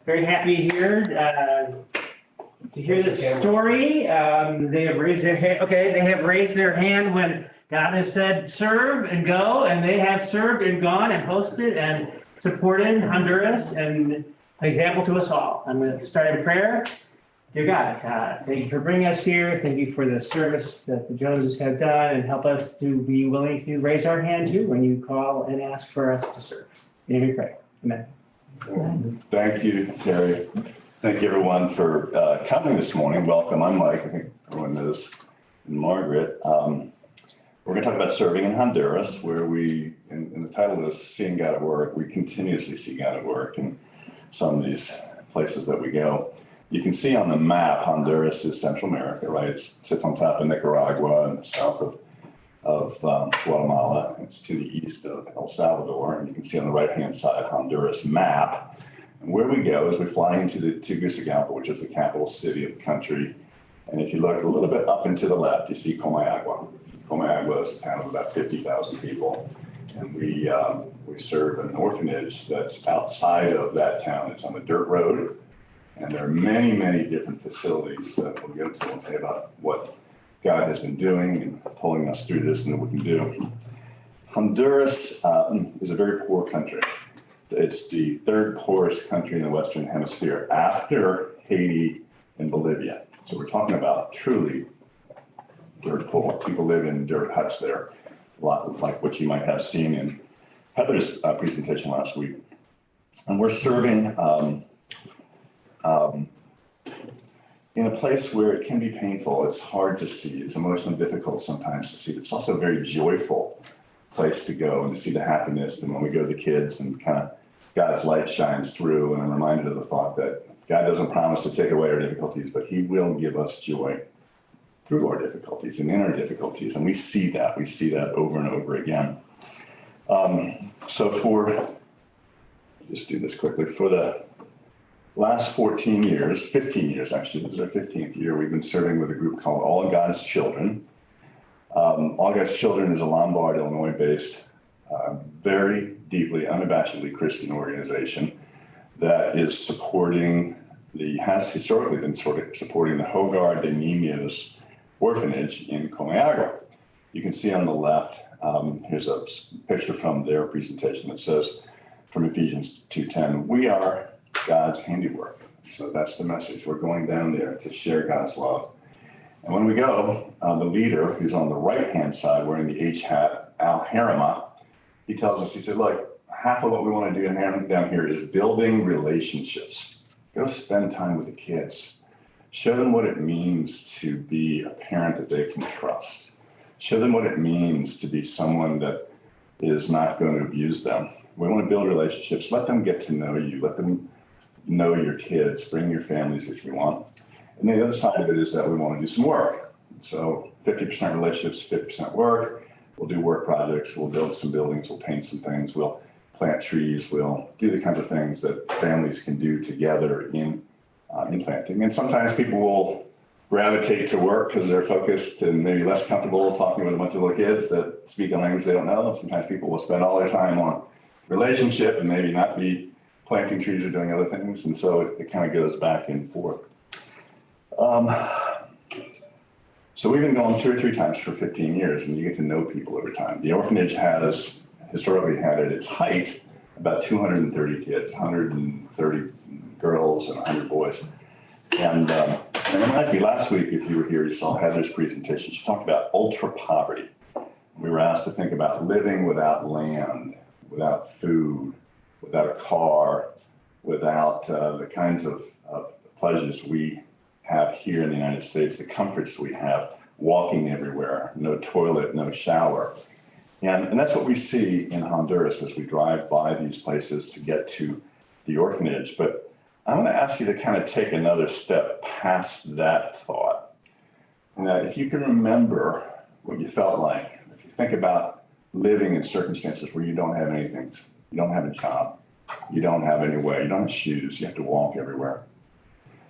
Very happy here to hear this story. They have raised their hand. Okay, they have raised their hand when God has said serve and go, and they have served and gone and hosted and supported Honduras and an example to us all. I'm going to start in prayer. Dear God, thank you for bringing us here. Thank you for the service that the Joneses have done, and help us to be willing to raise our hand too when you call and ask for us to serve. In your name we pray. Amen. Thank you, Terry. Thank you, everyone, for coming this morning. Welcome. I'm Mike. I think everyone knows. And Margaret. We're going to talk about serving in Honduras, where we, in the title is Seeing God at Work, we continuously see God at work in some of these places that we go. You can see on the map, Honduras is Central America, right? It sits on top of Nicaragua and south of Guatemala. It's to the east of El Salvador. And you can see on the right-hand side, Honduras map. And where we go is we fly into the Tegucigalpa, which is the capital city of the country. And if you look a little bit up and to the left, you see Comayagua. Comayagua is a town of about 50,000 people. And we serve an orphanage that's outside of that town. It's on a dirt road. And there are many, many different facilities that we'll go to and tell you about what God has been doing and pulling us through this and what we can do. Honduras is a very poor country. It's the third poorest country in the Western Hemisphere after Haiti and Bolivia. So we're talking about truly dirt poor. People live in dirt huts there, a lot like what you might have seen in Heather's presentation last week. And we're serving in a place where it can be painful. It's hard to see. It's emotionally difficult sometimes to see. It's also a very joyful place to go and to see the happiness. And when we go to the kids and kind of God's light shines through, and I'm reminded of the thought that God doesn't promise to take away our difficulties, but he will give us joy through our difficulties and in our difficulties. And we see that. We see that over and over again. Just do this quickly, for the last 15 years actually, this is our 15th year, we've been serving with a group called All God's Children. All God's Children is a Lombard, Illinois-based, very deeply, unabashedly Christian organization that is has historically been supporting the Hogar de Niños orphanage in Comayagua. You can see on the left, here's a picture from their presentation that says, from Ephesians 2:10, we are God's handiwork. So that's the message. We're going down there to share God's love. And when we go, the leader, who's on the right-hand side wearing the H hat, Al Harama, he tells us, he said, look, half of what we want to do down here is building relationships. Go spend time with the kids. Show them what it means to be a parent that they can trust. Show them what it means to be someone that is not going to abuse them. We want to build relationships. Let them get to know you. Let them know your kids. Bring your families if you want. And the other side of it is that we want to do some work. So 50% relationships, 50% work. We'll do work projects. We'll build some buildings. We'll paint some things. We'll plant trees. We'll do the kinds of things that families can do together in planting. And sometimes people will gravitate to work because they're focused and maybe less comfortable talking with a bunch of little kids that speak a language they don't know. Sometimes people will spend all their time on relationship and maybe not be planting trees or doing other things. And so it kind of goes back and forth. So we've been going 2 or 3 times for 15 years, and you get to know people over time. The orphanage has historically had at its height about 230 kids, 130 girls and 100 boys. And it reminds me, last week, if you were here, you saw Heather's presentation. She talked about ultra poverty. We were asked to think about living without land, without food, without a car, without the kinds of pleasures we have here in the United States, the comforts we have, walking everywhere, no toilet, no shower. And that's what we see in Honduras as we drive by these places to get to the orphanage. But I want to ask you to kind of take another step past that thought. And that if you can remember what you felt like, if you think about living in circumstances where you don't have anything, you don't have a job, you don't have anywhere, you don't have shoes, you have to walk everywhere.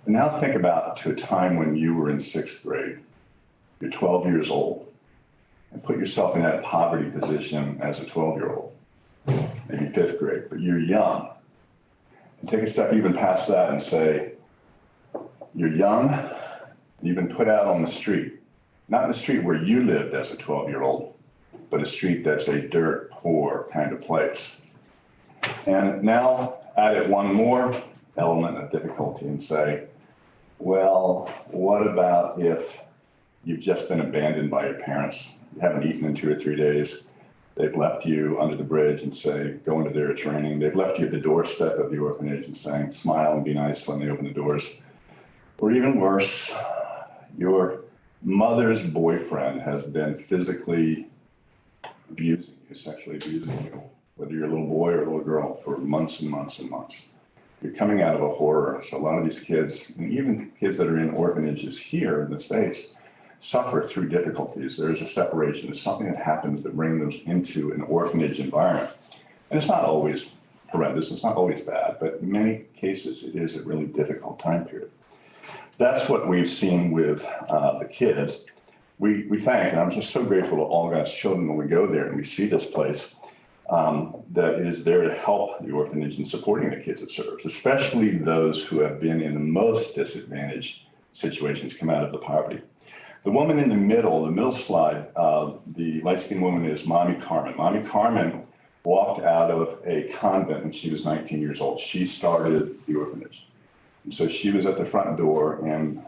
And now think about to a time when you were in 6th grade, you're 12 years old, and put yourself in that poverty position as a 12-year-old, maybe 5th grade, but you're young. And take a step even past that and say, you're young, you've been put out on the street, not in the street where you lived as a 12-year-old, but a street that's a dirt poor kind of place. And now add it one more element of difficulty and say, well, what about if you've just been abandoned by your parents? You haven't eaten in 2 or 3 days. They've left you under the bridge and say, go into their training. They've left you at the doorstep of the orphanage and saying, smile and be nice when they open the doors. Or even worse, your mother's boyfriend has been physically abusing you, sexually abusing you, whether you're a little boy or a little girl, for months and months and months. You're coming out of a horror. So a lot of these kids, and even kids that are in orphanages here in the States, suffer through difficulties. There is a separation. There's something that happens that brings them into an orphanage environment. And it's not always horrendous. It's not always bad, but in many cases, it is a really difficult time period. That's what we've seen with the kids. We thank, and I'm just so grateful to all God's children when we go there and we see this place that is there to help the orphanage in supporting the kids it serves, especially those who have been in the most disadvantaged situations, come out of the poverty. The woman in the middle slide, the light-skinned woman is Mommy Carmen. Mommy Carmen walked out of a convent when she was 19 years old. She started the orphanage. And so she was at the front door, and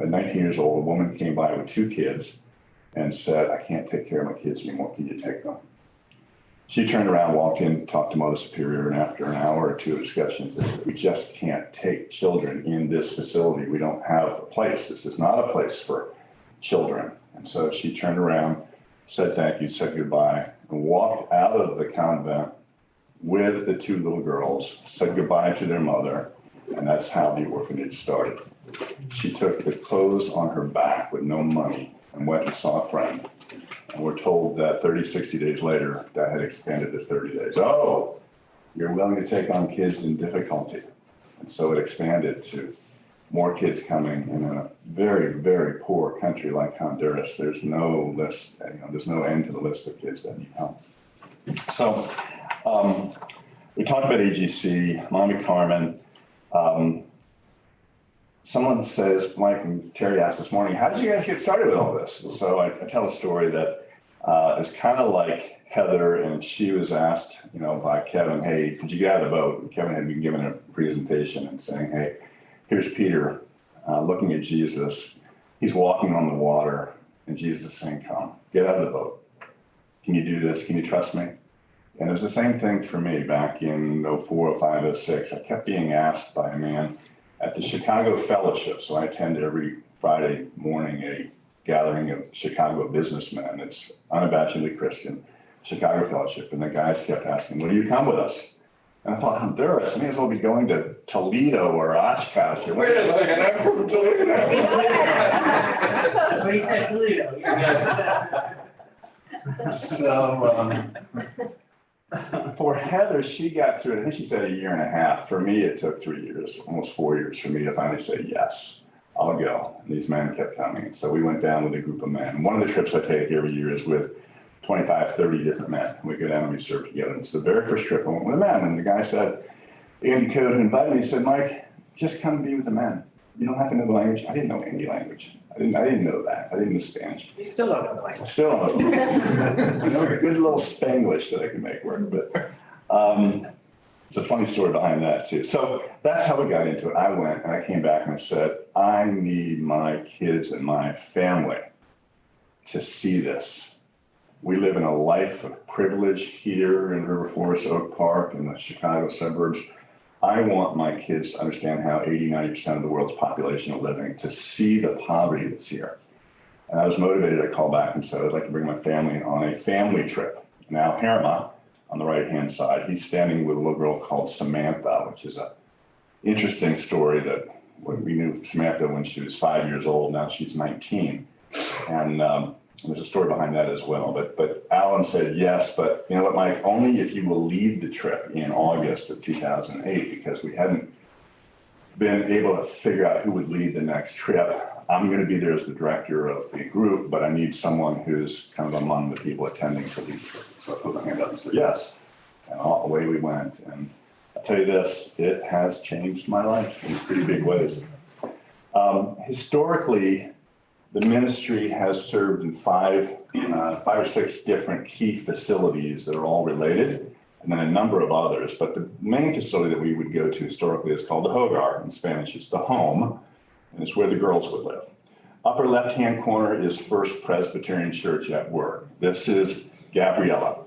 at 19 years old, a woman came by with 2 kids and said, I can't take care of my kids anymore. Can you take them? She turned around, walked in, talked to Mother Superior, and after an hour or 2 of discussions, they said, we just can't take children in this facility. We don't have a place. This is not a place for children. And so she turned around, said thank you, said goodbye, and walked out of the convent with the 2 little girls, said goodbye to their mother, and that's how the orphanage started. She took the clothes on her back with no money and went and saw a friend. And we're told that 30, 60 days later, that had expanded to 30 days. Oh, you're willing to take on kids in difficulty. And so it expanded to more kids coming in a very, very poor country like Honduras. There's no list, there's no end to the list of kids that need help. So we talked about AGC, Mommy Carmen. Someone says, Mike and Terry asked this morning, how did you guys get started with all this? So I tell a story that is kind of like Heather, and she was asked, by Kevin, hey, could you get out of the boat? And Kevin had been given a presentation and saying, hey, here's Peter looking at Jesus. He's walking on the water, and Jesus is saying, come, get out of the boat. Can you do this? Can you trust me? And it was the same thing for me back in 04, 05, 06. I kept being asked by a man at the Chicago Fellowship. So I attend every Friday morning a gathering of Chicago businessmen. It's unabashedly Christian, Chicago Fellowship. And the guys kept asking, will you come with us? And I thought, Honduras, I may as well be going to Toledo or Oshkosh. Wait a second, I'm from Toledo. That's what he said, Toledo. So for Heather, she got through it. I think she said 1.5 years. For me, it took 3 years, almost 4 years for me to finally say, yes, I'll go. And these men kept coming. And so we went down with a group of men. One of the trips I take every year is with 25, 30 different men. We go down and we serve together. And it's the very first trip I went with a man. And the guy said, Andy Code, who invited me, said, Mike, just come be with the men. You don't have to know the language. I didn't know any language. I didn't know that. I didn't know Spanish. You still don't know the language. Still don't know. A good little Spanglish that I can make work. But it's a funny story behind that too. So that's how we got into it. I went and I came back and I said, I need my kids and my family to see this. We live in a life of privilege here in River Forest, Oak Park, in the Chicago suburbs. I want my kids to understand how 80, 90% of the world's population are living, to see the poverty that's here. And I was motivated to call back and said, I'd like to bring my family on a family trip. Now, Harima, on the right-hand side, he's standing with a little girl called Samantha, which is an interesting story that we knew Samantha when she was 5 years old. Now she's 19. And there's a story behind that as well. But Alan said yes, but you know what, Mike, only if you will lead the trip in August of 2008, because we hadn't been able to figure out who would lead the next trip. I'm going to be there as the director of the group, but I need someone who's kind of among the people attending to lead the trip. So I put my hand up and said yes. And away we went. And tell you this, it has changed my life in pretty big ways. Historically, the ministry has served in five or six different key facilities that are all related, and then a number of others. But the main facility that we would go to historically is called the Hogar. In Spanish, it's the home, and it's where the girls would live. Upper left-hand corner is First Presbyterian Church at Work. This is Gabriella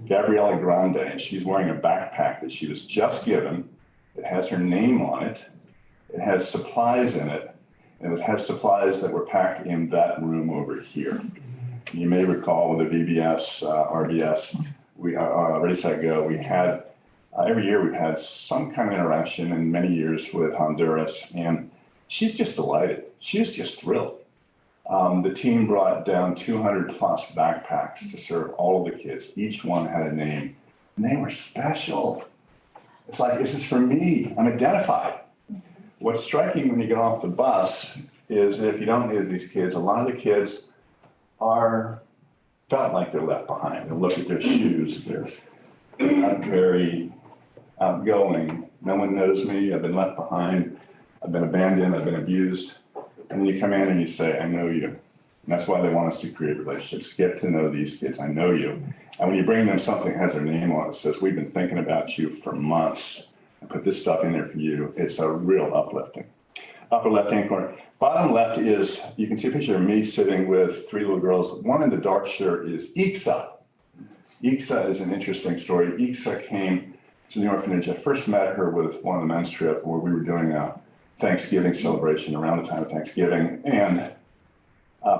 Grande, and she's wearing a backpack that she was just given. It has her name on it. It has supplies in it, and it has supplies that were packed in that room over here. You may recall with the VBS, RBS, Ready, Set, Go, we had, every year we've had some kind of interaction in many years with Honduras, and she's just delighted. She's just thrilled. The team brought down 200 plus backpacks to serve all of the kids. Each one had a name, and they were special. It's like, this is for me. I'm identified. What's striking when you get off the bus is if you don't know these kids, a lot of the kids felt like they're left behind. They look at their shoes. They're not very outgoing. No one knows me. I've been left behind. I've been abandoned. I've been abused. And you come in and you say, I know you. And that's why they want us to create relationships. Get to know these kids. I know you. And when you bring them something that has their name on it, says, we've been thinking about you for months and put this stuff in there for you. It's a real uplifting. Upper left-hand corner. Bottom left is, you can see a picture of me sitting with three little girls. One in the dark shirt is Ixa. Ixa is an interesting story. Ixa came to the orphanage. I first met her with one of the men's trip where we were doing a Thanksgiving celebration around the time of Thanksgiving. And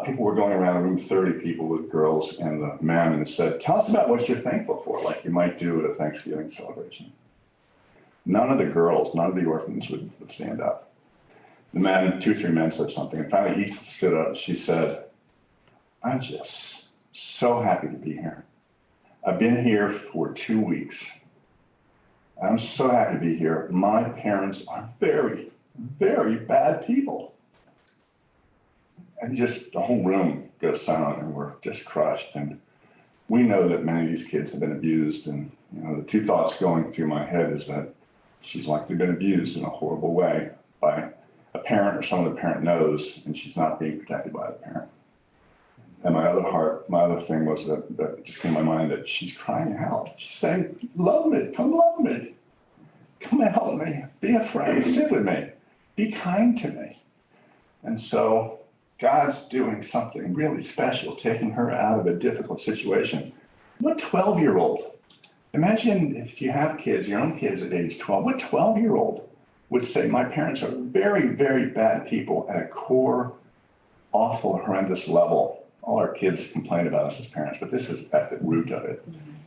people were going around the room, 30 people with girls and the men, and said, tell us about what you're thankful for, like you might do at a Thanksgiving celebration. None of the girls, none of the orphans would stand up. The men, 2 or 3 men said something, and finally Ixa stood up. She said, I'm just so happy to be here. I've been here for 2 weeks. I'm so happy to be here. My parents are very, very bad people. And just the whole room goes silent, and we're just crushed. And we know that many of these kids have been abused. And the 2 thoughts going through my head is that she's likely been abused in a horrible way by a parent or someone the parent knows, and she's not being protected by the parent. And my other thing was that just came to my mind that she's crying out. She's saying, love me, come love me. Come and help me, be a friend, sit with me, be kind to me. And so God's doing something really special, taking her out of a difficult situation. What 12-year-old? Imagine if you have kids, your own kids at age 12, what 12-year-old would say, my parents are very, very bad people at a core, awful, horrendous level. All our kids complain about us as parents, but this is at the root of it.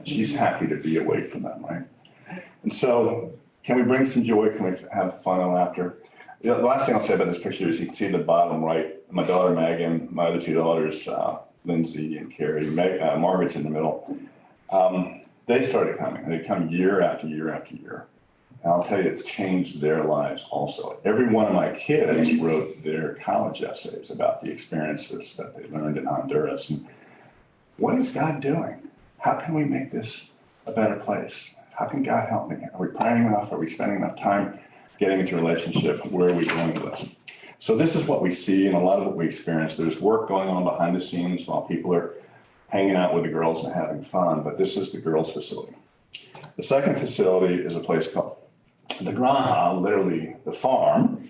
She's happy to be away from them, right? And so can we bring some joy? Can we have fun and laughter? The last thing I'll say about this picture is you can see the bottom right, my daughter Megan, my other 2 daughters, Lindsay and Carrie, Margaret's in the middle. They started coming. They come year after year after year. And I'll tell you, it's changed their lives also. Every one of my kids wrote their college essays about the experiences that they learned in Honduras. And what is God doing? How can we make this a better place? How can God help me? Are we praying enough? Are we spending enough time getting into a relationship? Where are we going with this? So this is what we see and a lot of what we experience. There's work going on behind the scenes while people are hanging out with the girls and having fun, but this is the girls' facility. The second facility is a place called the Granja, literally the farm.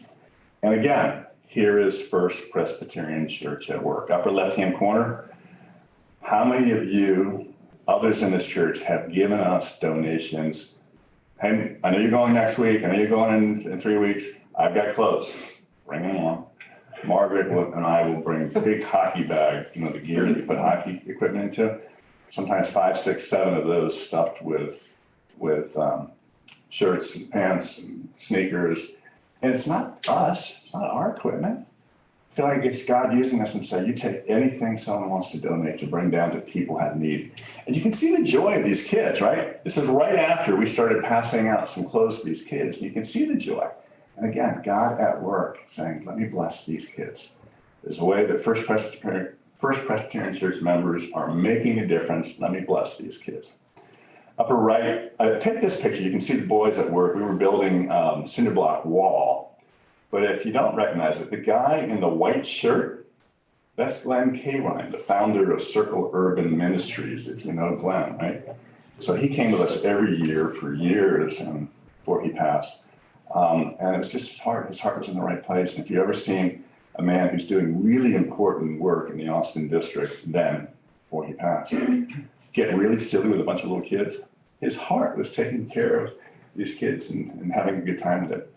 And again, here is First Presbyterian Church at Work. Upper left-hand corner. How many of you, others in this church, have given us donations? Hey, I know you're going next week. I know you're going in 3 weeks. I've got clothes. Bring them along. Margaret and I will bring a big hockey bag, the gear that you put hockey equipment into. Sometimes 5, 6, 7 of those stuffed with shirts and pants and sneakers. And it's not us. It's not our equipment. I feel like it's God using us and saying, you take anything someone wants to donate to bring down to people who have need. And you can see the joy of these kids, right? This is right after we started passing out some clothes to these kids. You can see the joy. And again, God at work saying, let me bless these kids. There's a way that First Presbyterian Church members are making a difference. Let me bless these kids. Upper right, take this picture. You can see the boys at work. We were building cinder block wall. But if you don't recognize it, the guy in the white shirt, that's Glenn Kayrine, the founder of Circle Urban Ministries, if you know Glenn, right? So he came with us every year for years before he passed. And it was just his heart was in the right place. And if you've ever seen a man who's doing really important work in the Austin district then, before he passed, get really silly with a bunch of little kids, his heart was taking care of these kids and having a good time with it.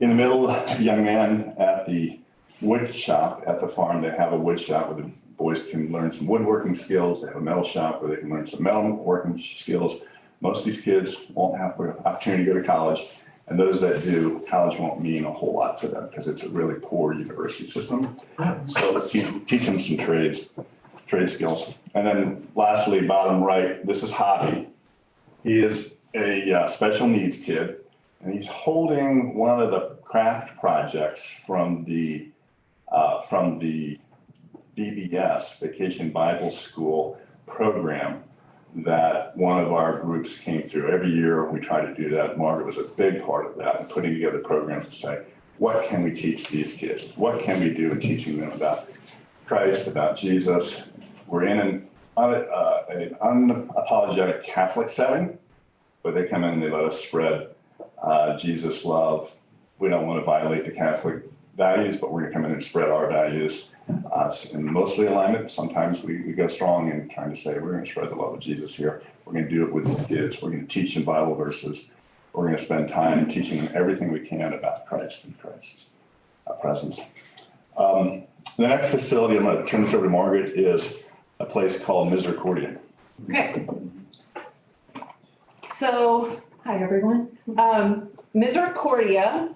In the middle, a young man at the wood shop at the farm. They have a wood shop where the boys can learn some woodworking skills. They have a metal shop where they can learn some metal working skills. Most of these kids won't have the opportunity to go to college. And those that do, college won't mean a whole lot to them because it's a really poor university system. So let's teach them some trade skills. And then lastly, bottom right, this is Javi. He is a special needs kid, and he's holding one of the craft projects from the VBS, Vacation Bible School program, that one of our groups came through. Every year we try to do that. Margaret was a big part of that, and putting together programs to say, what can we teach these kids? What can we do in teaching them about Christ, about Jesus? We're in an unapologetic Catholic setting, but they come in and they let us spread Jesus love. We don't want to violate the Catholic values, but we're going to come in and spread our values in mostly alignment. Sometimes we go strong in trying to say we're going to spread the love of Jesus here. We're going to do it with these kids. We're going to teach them Bible verses. We're going to spend time teaching them everything we can about Christ and Christ's presence. The next facility, I'm going to turn this over to Margaret, is a place called Misericordia. Okay. So, hi everyone. Misericordia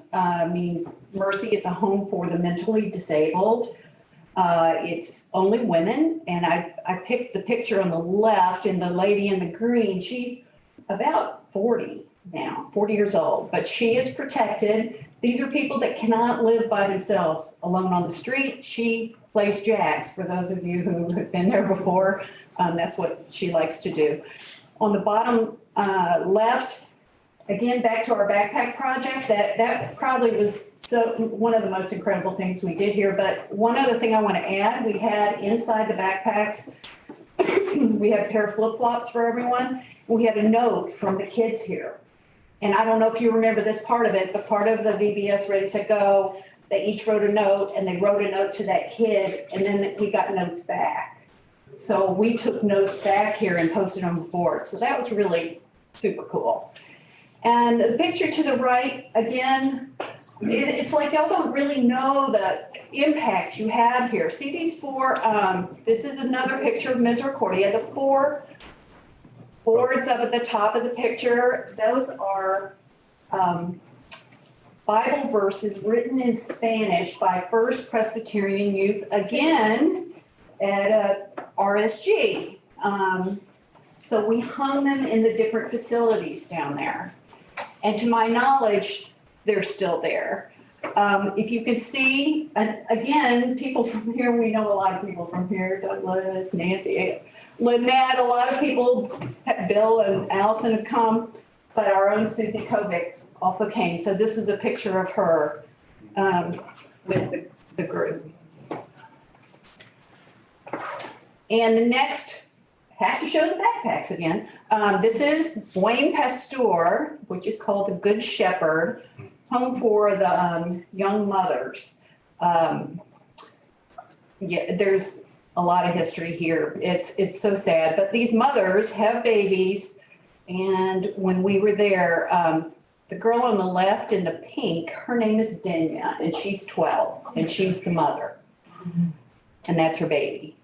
means mercy. It's a home for the mentally disabled. It's only women, and I picked the picture on the left, and the lady in the green, she's about 40 now, 40 years old, but she is protected. These are people that cannot live by themselves alone on the street. She plays jacks, for those of you who have been there before. That's what she likes to do. On the bottom left, again, back to our backpack project, that probably was one of the most incredible things we did here. But one other thing I want to add, we had inside the backpacks, we had a pair of flip-flops for everyone. We had a note from the kids here. And I don't know if you remember this part of it, but part of the VBS Ready, Set, Go, they each wrote a note, and they wrote a note to that kid, and then we got notes back. So we took notes back here and posted on the board. So that was really super cool. And the picture to the right, again, it's like y'all don't really know the impact you had here. See these four, this is another picture of Misericordia. The four boards up at the top of the picture, those are Bible verses written in Spanish by First Presbyterian Youth, again, at RSG. So we hung them in the different facilities down there. And to my knowledge, they're still there. If you can see, again, people from here, we know a lot of people from here, Douglas, Nancy, Lynette, a lot of people, Bill and Allison have come, but our own Susie Kovic also came. So this is a picture of her with the group. And the next, have to show the backpacks again. This is Wayne Pasteur, which is called the Good Shepherd, home for the young mothers. Yeah, there's a lot of history here. It's so sad, but these mothers have babies. And when we were there, the girl on the left in the pink, her name is Denya, and she's 12, and she's the mother. And that's her baby.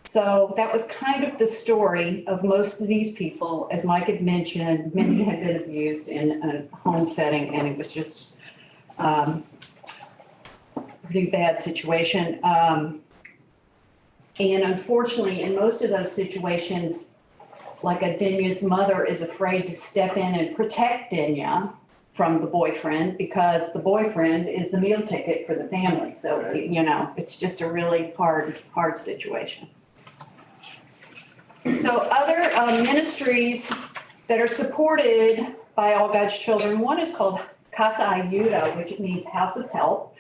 So that was kind of the story of most of these people. As Mike had mentioned, many had been abused in a home setting, and it was just a pretty bad situation. And unfortunately, in most of those situations, like Denya's mother is afraid to step in and protect Denya from the boyfriend, because the boyfriend is the meal ticket for the family. So, you know, it's just a really hard situation. So other ministries that are supported by All God's Children. One is called Casa Ayuda, which means House of Help.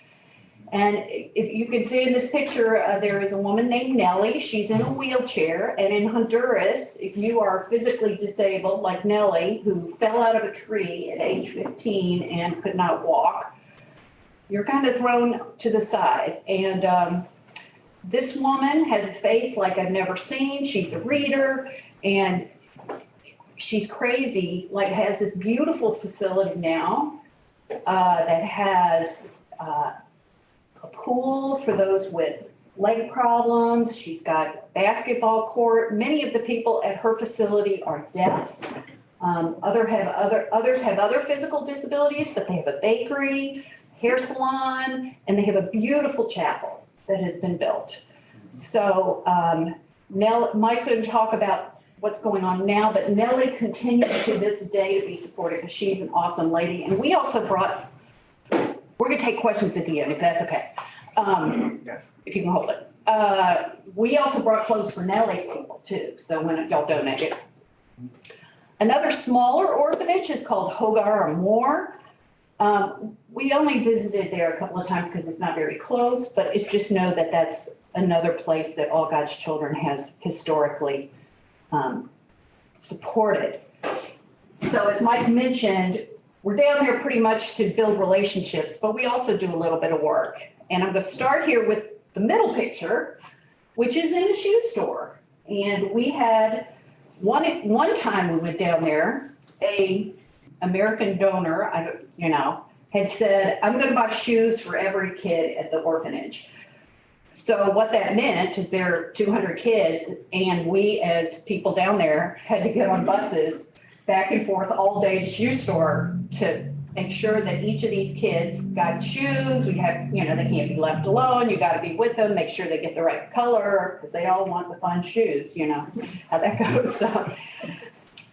And if you can see in this picture, there is a woman named Nellie. She's in a wheelchair. And in Honduras, if you are physically disabled, like Nellie, who fell out of a tree at age 15 and could not walk, you're kind of thrown to the side. And this woman has a faith like I've never seen. She's a reader and she's crazy, like has this beautiful facility now that has a pool for those with leg problems. She's got a basketball court. Many of the people at her facility are deaf. Others have other physical disabilities, but they have a bakery, hair salon, and they have a beautiful chapel that has been built. So Mike's going to talk about what's going on now, but Nellie continues to this day to be supported because she's an awesome lady. And we also brought, we're going to take questions at the end, if that's okay. If you can hold it. We also brought clothes for Nellie's people too, so when y'all donate it. Another smaller orphanage is called Hogar Amor. We only visited there a couple of times because it's not very close, but it's just know that that's another place that All God's Children has historically supported. So as Mike mentioned, we're down here pretty much to build relationships, but we also do a little bit of work. And I'm going to start here with the middle picture, which is in a shoe store. And we had one time we went down there, a American donor, had said, I'm going to buy shoes for every kid at the orphanage. So what that meant is there are 200 kids, and we as people down there had to get on buses back and forth all day to shoe store to make sure that each of these kids got shoes. We have, they can't be left alone. You got to be with them, make sure they get the right color because they all want the fun shoes, how that goes. So,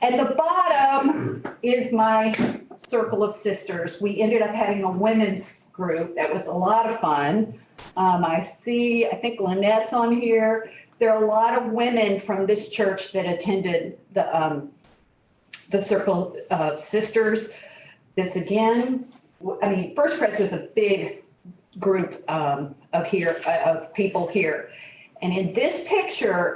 at the bottom is my circle of sisters. We ended up having a women's group. That was a lot of fun. I think Lynette's on here. There are a lot of women from this church that attended the circle of sisters. This again, First Pres was a big group of people here. And in this picture,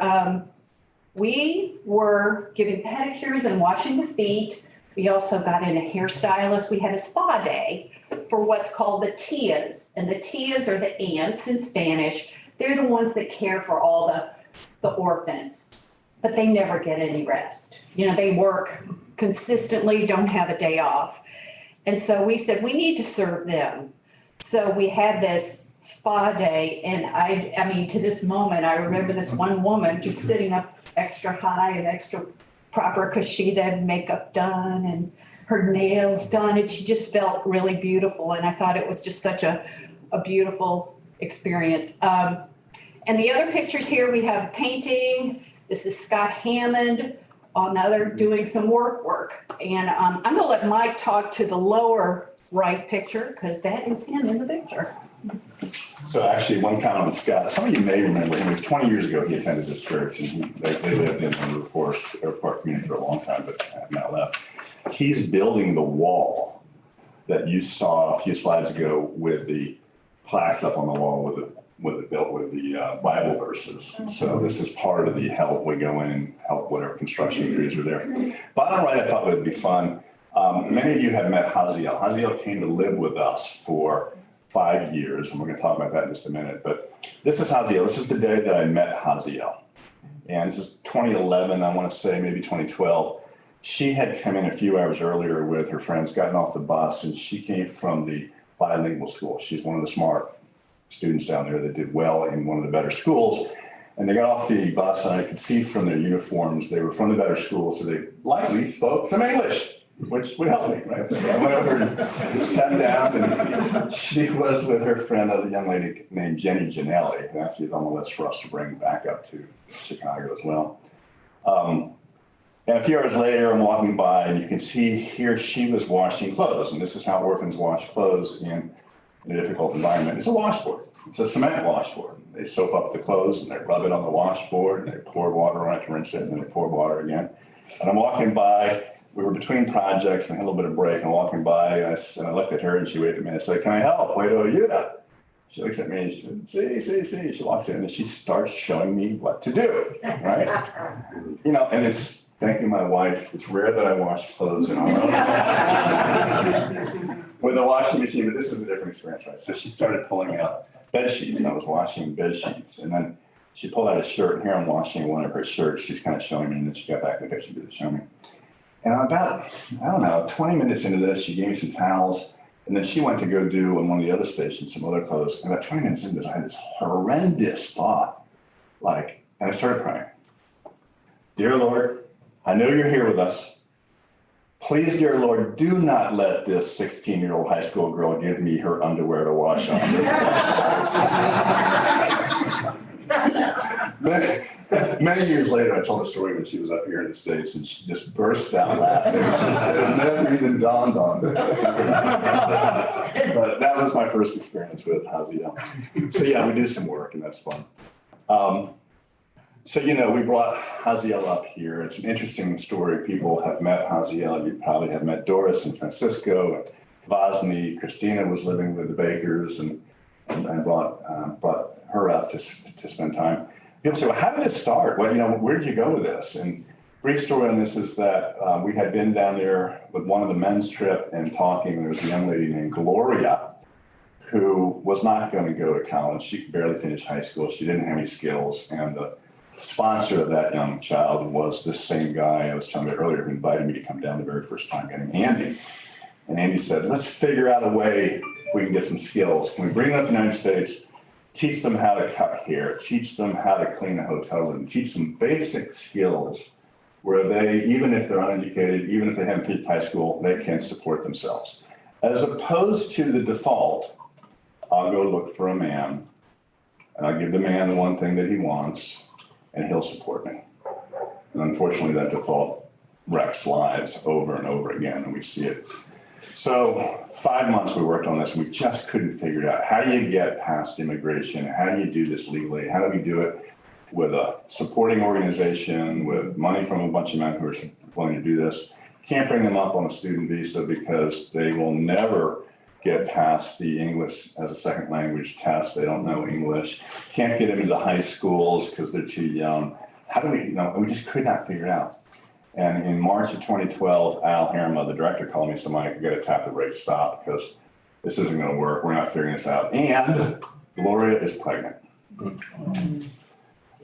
we were giving pedicures and washing the feet. We also got in a hairstylist. We had a spa day for what's called the tias. And the tias are the aunts in Spanish. They're the ones that care for all the orphans, but they never get any rest. They work consistently, don't have a day off. And so we said, we need to serve them. So we had this spa day. And to this moment, I remember this one woman just sitting up extra high and extra proper because she'd had makeup done and her nails done. And she just felt really beautiful. And I thought it was just such a beautiful experience. And the other pictures here, we have painting. This is Scott Hammond. Another doing some work. And I'm going to let Mike talk to the lower right picture because that is him in the picture. So actually, one comment on Scott. Some of you may remember him. It was 20 years ago he attended this church, and they lived in the Forest Airport community for a long time, but have now left. He's building the wall that you saw a few slides ago with the plaques up on the wall with the Bible verses. So this is part of the help. We go in and help whatever construction crews are there. Bottom right, I thought would be fun. Many of you have met Haziel. Haziel came to live with us for 5 years, and we're going to talk about that in just a minute. But this is Haziel. This is the day that I met Haziel. And this is 2011, I want to say, maybe 2012. She had come in a few hours earlier with her friends, gotten off the bus, and she came from the bilingual school. She's one of the smart students down there that did well in one of the better schools. And they got off the bus, and I could see from their uniforms, they were from the better school, so they likely spoke some English, which would help me, right? So I went over and sat down, and she was with her friend, a young lady named Jenny Janelli, who actually is on the list for us to bring back up to Chicago as well. And a few hours later, I'm walking by, and you can see here she was washing clothes, and this is how orphans wash clothes in a difficult environment. It's a washboard. It's a cement washboard. They soap up the clothes, and they rub it on the washboard, and they pour water on it to rinse it, and then they pour water again. And I'm walking by we were between projects and I had a little bit of break and walking by and I looked at her and she waved at me and I said, "Can I help? Wait, Yuda." She looks at me and she said, see. She walks in and she starts showing me what to do, right? You know, and it's, thank you, my wife. It's rare that I wash clothes in our own with a washing machine, but this is a different experience, right? So she started pulling out bed sheets and I was washing bed sheets. And then she pulled out a shirt and here I'm washing one of her shirts. She's kind of showing me and then she got back and she did the show me. And about, I don't know, 20 minutes into this, she gave me some towels. And then she went to go do on one of the other stations some other clothes. And about 20 minutes into this, I had this horrendous thought. And I started praying. Dear Lord, I know you're here with us. Please, dear Lord, do not let this 16-year-old high school girl give me her underwear to wash on. Many years later, I told a story when she was up here in the States and she just burst out laughing. She said, "It never even dawned on me." But that was my first experience with Haziel. So yeah, we do some work and that's fun. So, we brought Haziel up here. It's an interesting story. People have met Haziel. You probably have met Doris and Francisco and Vosny. Christina was living with the Bakers and brought her up to spend time. People say, well, how did it start? Well, where did you go with this? And brief story on this is that we had been down there with one of the men's trip and talking. There was a young lady named Gloria who was not going to go to college. She could barely finish high school. She didn't have any skills. And the sponsor of that young child was this same guy I was telling you earlier who invited me to come down the very first time, getting Andy. And Andy said, let's figure out a way if we can get some skills. Can we bring them to the United States? Teach them how to cut hair, teach them how to clean a hotel room, teach them basic skills where they, even if they're uneducated, even if they haven't finished high school, they can support themselves. As opposed to the default, I'll go look for a man and I'll give the man the one thing that he wants and he'll support me. And unfortunately, that default wrecks lives over and over again, and we see it. So 5 months we worked on this, and we just couldn't figure it out. How do you get past immigration? How do you do this legally? How do we do it with a supporting organization, with money from a bunch of men who are willing to do this? Can't bring them up on a student visa because they will never get past the English as a second language test. They don't know English. Can't get them into high schools because they're too young. How do we, we just could not figure it out. And in March of 2012, Al Harama, the director, called me and said, Mike, you got to tap the brake stop because this isn't going to work. We're not figuring this out. And Gloria is pregnant. The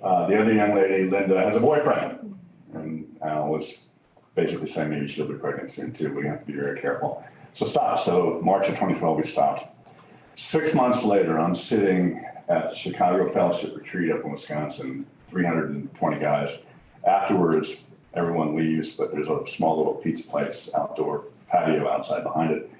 other young lady, Linda, has a boyfriend. And Al was basically saying maybe she'll be pregnant soon too. We have to be very careful. So stop. So March of 2012, we stopped. 6 months later, I'm sitting at the Chicago Fellowship Retreat up in Wisconsin, 320 guys. Afterwards, everyone leaves, but there's a small little pizza place, outdoor patio outside behind it.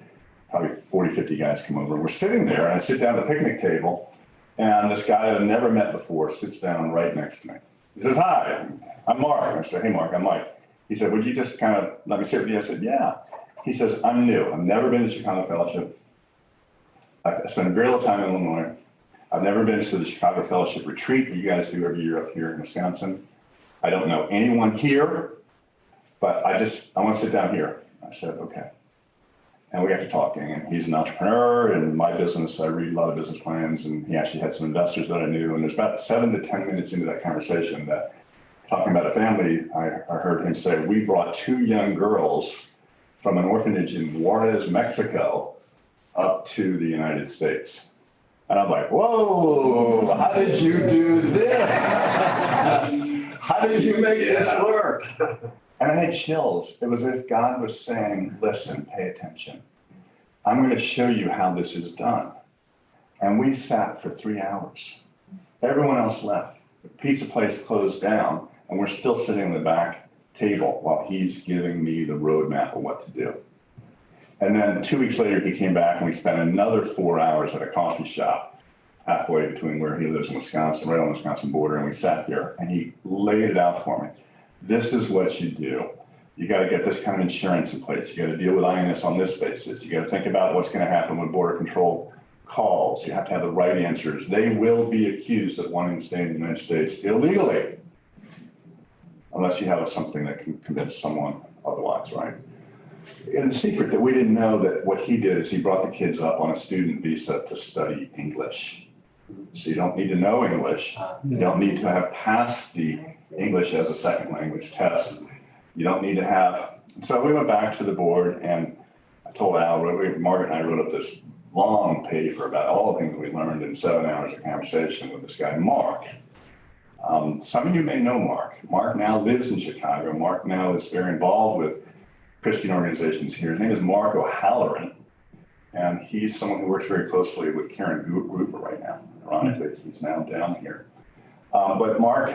Probably 40, 50 guys come over. And we're sitting there, and I sit down at the picnic table, and this guy I've never met before sits down right next to me. He says, hi, I'm Mark. I said, hey, Mark, I'm Mike. He said, would you just kind of let me sit with you? I said, yeah. He says, I'm new. I've never been to Chicago Fellowship. I spent a very little time in Illinois. I've never been to the Chicago Fellowship Retreat that you guys do every year up here in Wisconsin. I don't know anyone here, but I want to sit down here. I said, okay. And we got to talking, and he's an entrepreneur. In my business, I read a lot of business plans, and he actually had some investors that I knew. And there's about 7 to 10 minutes into that conversation that, talking about a family, I heard him say, we brought 2 young girls from an orphanage in Juarez, Mexico, up to the United States. And I'm like, whoa, how did you do this? How did you make this work? And I had chills. It was as if God was saying, listen, pay attention. I'm going to show you how this is done. And we sat for 3 hours. Everyone else left. The pizza place closed down, and we're still sitting on the back table while he's giving me the roadmap of what to do. And then 2 weeks later, he came back, and we spent another 4 hours at a coffee shop halfway between where he lives in Wisconsin, right on the Wisconsin border, and we sat there, and he laid it out for me. This is what you do. You got to get this kind of insurance in place. You got to deal with INS on this basis. You got to think about what's going to happen when Border Control calls. You have to have the right answers. They will be accused of wanting to stay in the United States illegally, unless you have something that can convince someone otherwise. miles, right? And the secret that we didn't know that what he did is he brought the kids up on a student visa to study English. So you don't need to know English. You don't need to have passed the English as a second language test. You don't need to have, so we went back to the board and I told Al, Margaret and I wrote up this long paper about all the things we learned in 7 hours of conversation with this guy, Mark. Some of you may know Mark. Mark now lives in Chicago. Mark now is very involved with Christian organizations here. His name is Mark O'Halloran. And he's someone who works very closely with Karen Gruber right now. Ironically, he's now down here. But Mark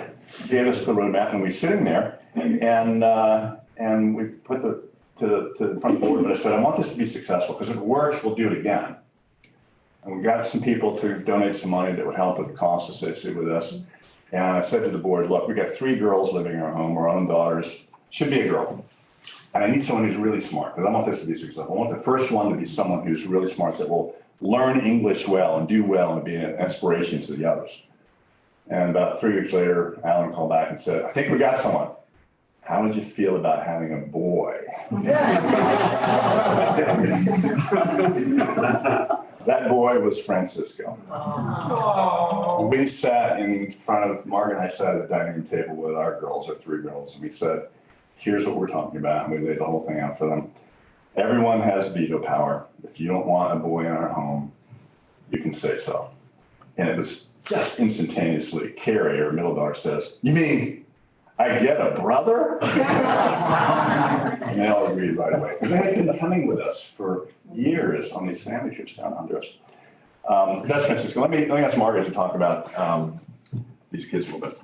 gave us the roadmap and we were sitting there and we put to the front of the board, but I said, I want this to be successful because if it works, we'll do it again. And we got some people to donate some money that would help with the costs associated with this. And I said to the board, look, we got 3 girls living in our home, our own daughters, should be a girl. And I need someone who's really smart because I want this to be successful. I want the first one to be someone who's really smart that will learn English well and do well and be an inspiration to the others. And about 3 weeks later, Alan called back and said, I think we got someone. How would you feel about having a boy? That boy was Francisco. We sat in front of, Margaret and I sat at a dining room table with our girls, our 3 girls, and we said, here's what we're talking about. And we laid the whole thing out for them. Everyone has veto power. If you don't want a boy in our home, you can say so. And it was just instantaneously, Carrie, our middle daughter, says, you mean I get a brother? And they all agreed right away. Because they had been coming with us for years on these family trips down under us. That's Francisco. Let me ask Margaret to talk about these kids a little bit.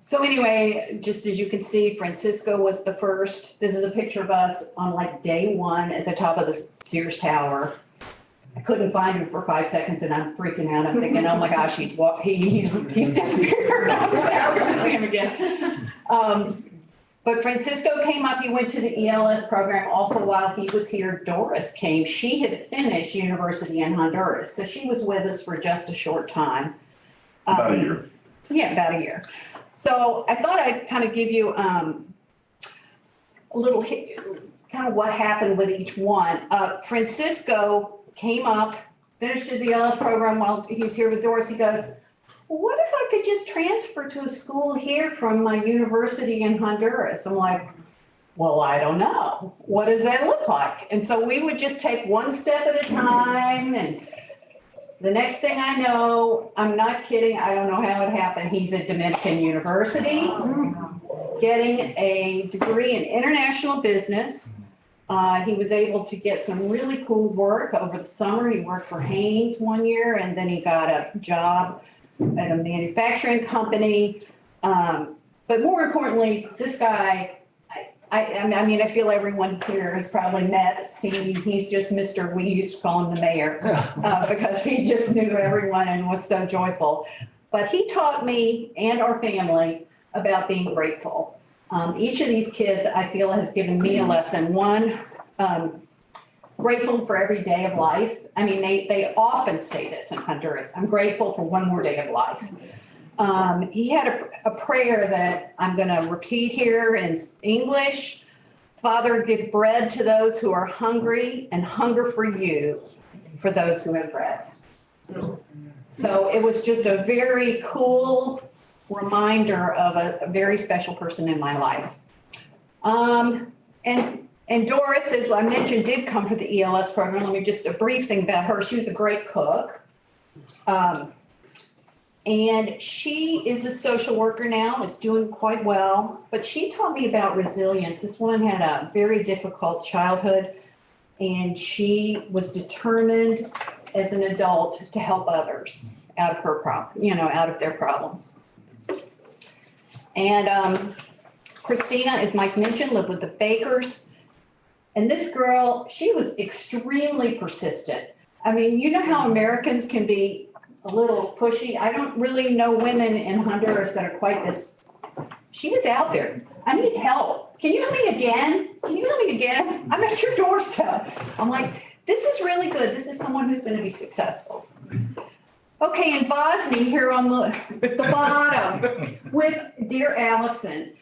So anyway, just as you can see, Francisco was the first. This is a picture of us on like day 1 at the top of the Sears Tower. I couldn't find him for 5 seconds and I'm freaking out. I'm thinking, oh my gosh, he's disappeared. I'm never gonna see him again. But Francisco came up, he went to the ELS program also while he was here. Doris came, she had finished university in Honduras. So she was with us for just a short time. About a year. Yeah, about a year. So I thought I'd kind of give you a little kind of what happened with each one. Francisco came up, finished his ELS program while he's here with Doris. He goes, well, what if I could just transfer to a school here from my university in Honduras? I'm like, well, I don't know. What does that look like? And so we would just take one step at a time. And the next thing I know, I'm not kidding, I don't know how it happened. He's at Dominican University, getting a degree in international business. He was able to get some really cool work over the summer. He worked for Haynes 1 year, and then he got a job at a manufacturing company. But more importantly, this guy, I mean, I feel everyone here has probably seen, he's just Mr. We used to call him the mayor, because he just knew everyone and was so joyful. But he taught me and our family about being grateful. Each of these kids, I feel, has given me a lesson. One, grateful for every day of life. I mean, they often say this in Honduras, I'm grateful for one more day of life. He had a prayer that I'm going to repeat here in English. Father, give bread to those who are hungry and hunger for you, for those who have bread. So it was just a very cool reminder of a very special person in my life. And Doris, as I mentioned, did come for the ELS program. Let me just a brief thing about her. She was a great cook. And she is a social worker now, is doing quite well. But she taught me about resilience. This woman had a very difficult childhood, and she was determined as an adult to help others out of her out of their problems. And Christina, as Mike mentioned, lived with the Bakers. And this girl, she was extremely persistent. I mean, you know how Americans can be a little pushy. I don't really know women in Honduras that are quite this. She was out there. I need help. Can you help me again? Can you help me again? I'm at your doorstep. I'm like, this is really good. This is someone who's going to be successful. Okay, and Vosny here on the bottom with dear Allison.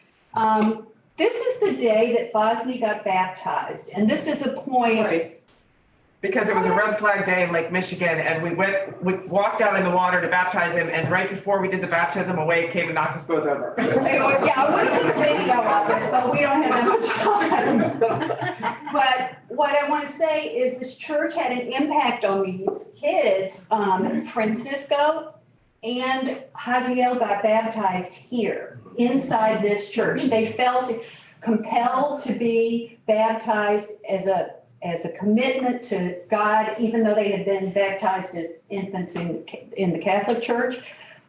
This is the day that Bosnia got baptized, and this is a point. Right. Because it was a red flag day in Lake Michigan, and we walked out in the water to baptize him, and right before we did the baptism, a wave came and knocked us both over. Yeah, I would have put a video of it, but we don't have that much time. But what I want to say is this church had an impact on these kids. Francisco and Haziel got baptized here, inside this church. They felt compelled to be baptized as a commitment to God, even though they had been baptized as infants in the Catholic Church.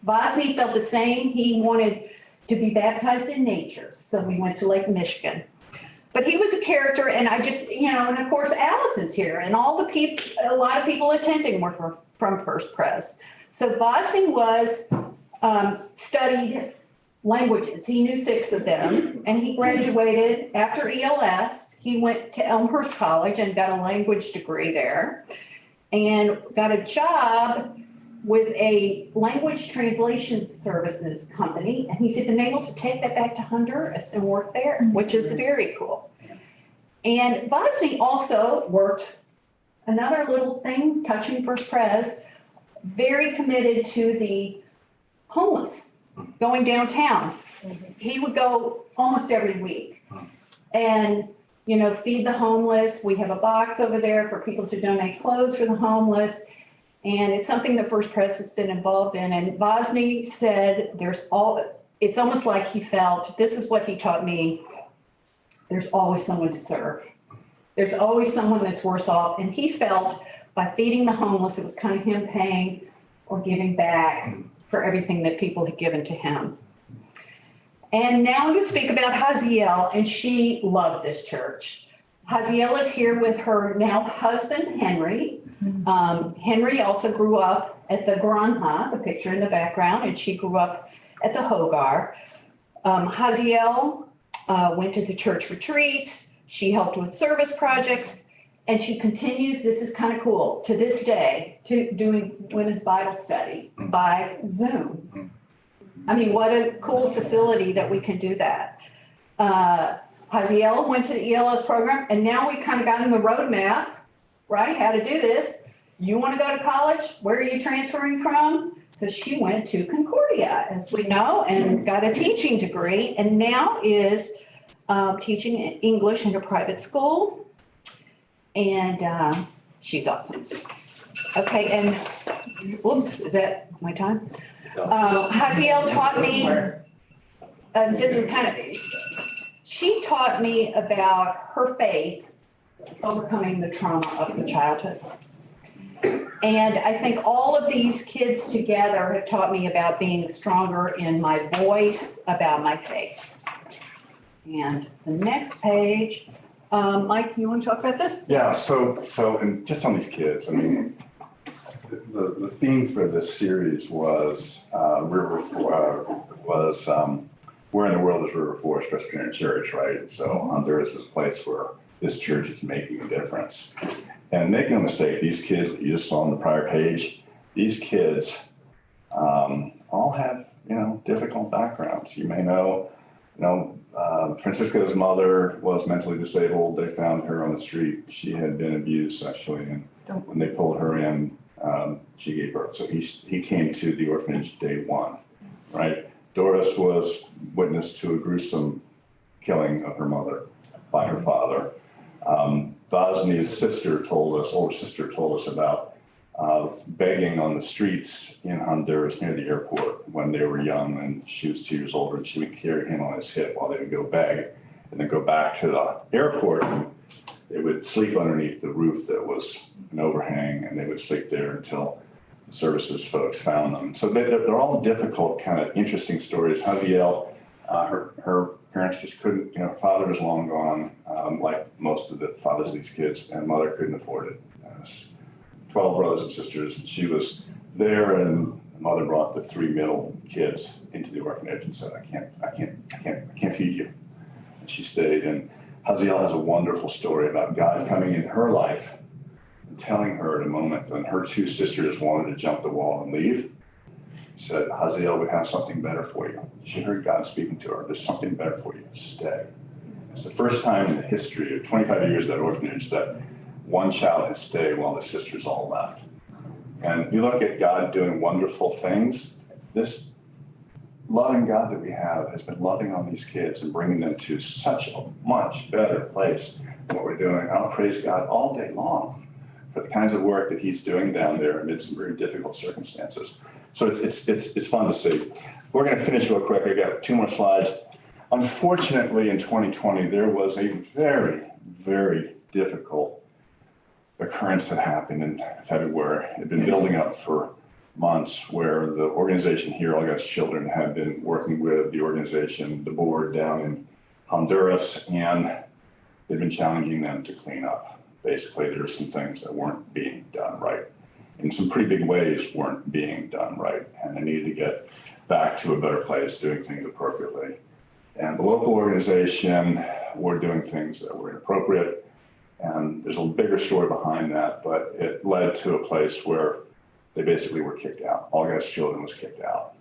Bosnia felt the same. He wanted to be baptized in nature, so we went to Lake Michigan. But he was a character, and I just, and of course Allison's here, and all the people, a lot of people attending were from First Pres. So Bosnia was studied languages. He knew 6 of them, and he graduated after ELS. He went to Elmhurst College and got a language degree there, and got a job with a language translation services company. And he's been able to take that back to Honduras and work there, which is very cool. And Bosnia also worked, another little thing touching First Pres, very committed to the homeless going downtown. He would go almost every week and, feed the homeless. We have a box over there for people to donate clothes for the homeless. And it's something that First Pres has been involved in. And Bosnia said it's almost like he felt, this is what he taught me, there's always someone to serve. There's always someone that's worse off. And he felt by feeding the homeless, it was kind of him paying or giving back for everything that people had given to him. And now you speak about Haziel, and she loved this church. Haziel is here with her now husband, Henry. Henry also grew up at the Granja, the picture in the background, and she grew up at the Hogar. Haziel went to the church retreats. She helped with service projects, and she continues, this is kind of cool, to this day, to doing women's Bible study by Zoom. I mean, what a cool facility that we can do that. Haziel went to the ELS program, and now we kind of got in the roadmap, right? How to do this. You want to go to college? Where are you transferring from? So she went to Concordia, as we know, and got a teaching degree, and now is teaching English in a private school. And she's awesome. Okay, and whoops, is that my time? Haziel taught me, this is kind of, she taught me about her faith overcoming the trauma of the childhood. And I think all of these kids together have taught me about being stronger in my voice, about my faith. And the next page, Mike, you want to talk about this? Yeah, so and just on these kids, I mean, the theme for this series was where in the world is River Forest Presbyterian Church, right? So Honduras is a place where this church is making a difference. And make no mistake, these kids that you just saw on the prior page, these kids all have, difficult backgrounds. You may know, Francisco's mother was mentally disabled. They found her on the street. She had been abused sexually, and when they pulled her in, she gave birth. So he came to the orphanage day one, right? Doris was witness to a gruesome killing of her mother by her father. Bosnia's older sister told us about begging on the streets in Honduras near the airport when they were young, and she was 2 years older, and she would carry him on his hip while they would go beg and then go back to the airport. And they would sleep underneath the roof that was an overhang, and they would sleep there until the services folks found them. So they're all difficult, kind of interesting stories. Haziel, her parents just couldn't, her father was long gone, like most of the fathers of these kids, and mother couldn't afford it. 12 brothers and sisters, and she was there, and the mother brought the 3 middle kids into the orphanage and said, I can't feed you. And she stayed, and Haziel has a wonderful story about God coming in her life and telling her at a moment when her 2 sisters wanted to jump the wall and leave, said, Haziel, we have something better for you. She heard God speaking to her, there's something better for you, stay. It's the first time in the history of 25 years of that orphanage that one child has stayed while the sisters all left. And you look at God doing wonderful things. This loving God that we have has been loving on these kids and bringing them to such a much better place than what we're doing. I'll praise God all day long for the kinds of work that he's doing down there amid some very difficult circumstances. So it's fun to see. We're going to finish real quick. I got 2 more slides. Unfortunately, in 2020, there was a very, very difficult occurrence that happened in February. It had been building up for months, where the organization here, All God's Children, had been working with the organization, the board down in Honduras, and they've been challenging them to clean up. Basically, there were some things that weren't being done right. In some pretty big ways weren't being done right, and they needed to get back to a better place, doing things appropriately. And the local organization were doing things that were inappropriate, and there's a bigger story behind that, but it led to a place where they basically were kicked out. All God's Children was kicked out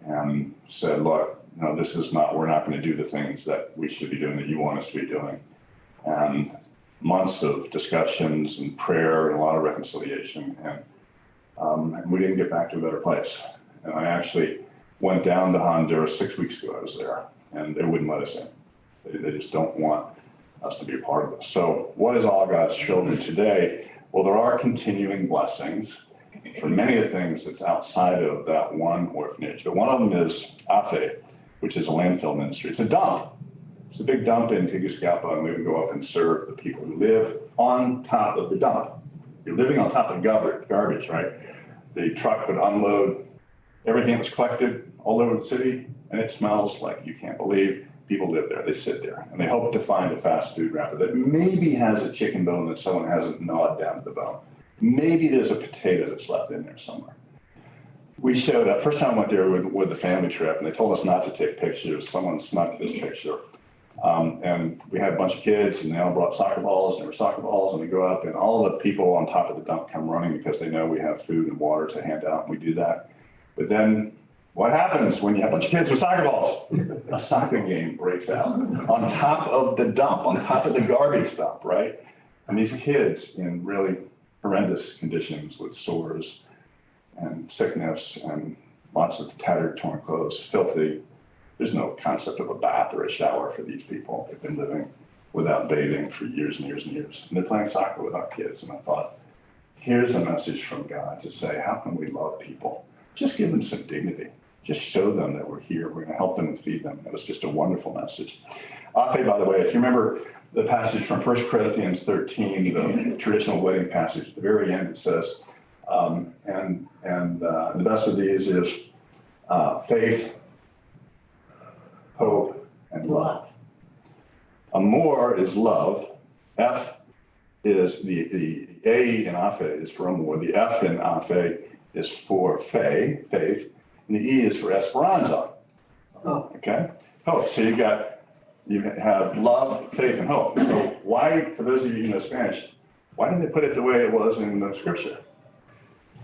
and said, look, no, this is not, we're not going to do the things that we should be doing, that you want us to be doing. And months of discussions and prayer and a lot of reconciliation, and we didn't get back to a better place. And I actually went down to Honduras 6 weeks ago. I was there, and they wouldn't let us in. They just don't want us to be a part of this. So what is All God's Children today? Well, there are continuing blessings for many of the things that's outside of that one orphanage. But one of them is AFE, which is a landfill ministry. It's a dump. It's a big dump in Tegucigalpa, and we would go up and serve the people who live on top of the dump. You're living on top of garbage, right? The truck would unload everything that was collected all over the city, and it smells like you can't believe. People live there, they sit there, and they hope to find a fast food wrapper that maybe has a chicken bone that someone hasn't gnawed down to the bone. Maybe there's a potato that's left in there somewhere. We showed up, first time I went there with the family trip, and they told us not to take pictures. Someone snuck this picture. And we had a bunch of kids, and they all brought soccer balls, and there were soccer balls, and we go up, and all the people on top of the dump come running because they know we have food and water to hand out, and we do that. But then what happens when you have a bunch of kids with soccer balls? A soccer game breaks out on top of the dump, on top of the garbage dump, right? And these kids in really horrendous conditions with sores and sickness and lots of tattered, torn clothes, filthy. There's no concept of a bath or a shower for these people. They've been living without bathing for years and years and years. And they're playing soccer with our kids. And I thought, here's a message from God to say, how can we love people? Just give them some dignity. Just show them that we're here. We're going to help them and feed them. It was just a wonderful message. Afe, by the way, if you remember the passage from 1 Corinthians 13, the traditional wedding passage, at the very end it says, the best of these is faith, hope, and love. Amor is love. F is the A in Afe is for amor. The F in Afe is for faith, and the E is for esperanza. Okay? Hope. So you have love, faith, and hope. So why, for those of you who know Spanish, why didn't they put it the way it was in the scripture?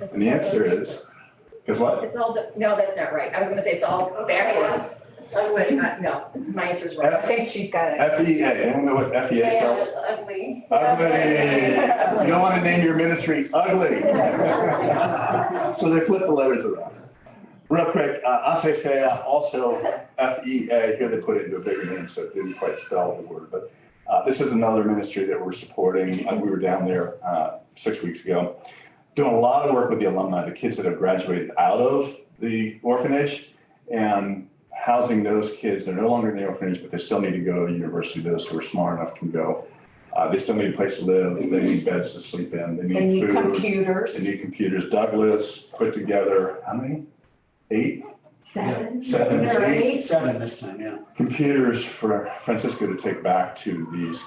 And the answer is, because what? It's all, no, that's not right. I was gonna say it's all backwards. But, no, my answer's wrong. I think she's got it. FEA. Anyone know what FEA spells? Ugly. Ugly. You don't want to name your ministry ugly. So they flip the letters around. Real quick, Acefea, also FEA. Here they put it into a bigger name, so it didn't quite spell the word. But this is another ministry that we're supporting. We were down there 6 weeks ago, doing a lot of work with the alumni, the kids that have graduated out of the orphanage, and housing those kids. They're no longer in the orphanage, but they still need to go to university. Those who are smart enough can go. They still need a place to live. They need beds to sleep in. They need food. Computers. They need computers. Douglas put together, how many? 8? 7. 7 or 8. 7 this time, yeah. Computers for Francisco to take back to these